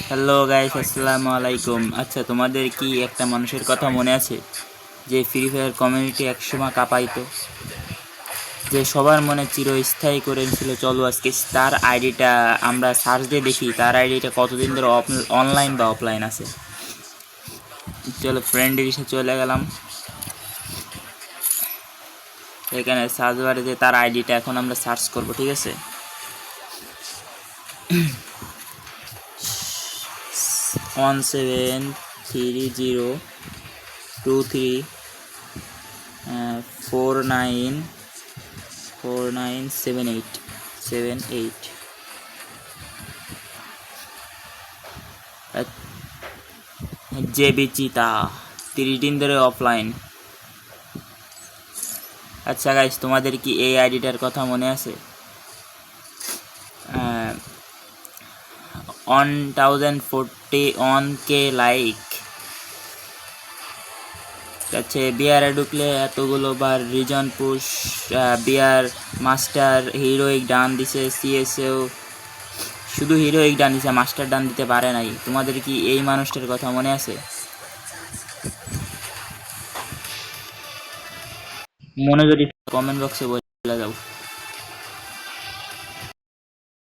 Hello guys, আসসালামু আলাইকুম। আচ্ছা, তোমাদের কি একটা মানুষের কথা মনে আছে যে ফ্রি ফায়ার কমিউনিটি একসময় কাঁপাইতো, যে সবার মনে চিরস্থায়ী করেছিল? চলো আজকে তার আইডিটা আমরা সার্চ দিয়ে দেখি তার আইডিটা কতদিন ধরে অনলাইন বা অফলাইন আছে। চলো ফ্রেন্ডের সাথে চলে গেলাম, এখানে সার্চ বারে যে তার আইডিটা এখন আমরা সার্চ করব, ঠিক আছে? 173023494978 যে বিচিতা 30 দিন ধরে অফলাইন। আচ্ছা গাইস, তোমাদের কি এই আইডিটার কথা মনে আছে? 1041K like. আচ্ছা, বিয়ারে ঢুকলে এতগুলো বার রিজন পুশ, বিয়ার মাস্টার হিরোইক ডান দিছে, সিএসএও শুধু হিরোইক ডান দিছে, মাস্টার ডান দিতে পারে নাই। তোমাদের কি এই মানুষটার কথা মনে আছে? মনে যদি কমেন্ট বক্সে বলে যাও।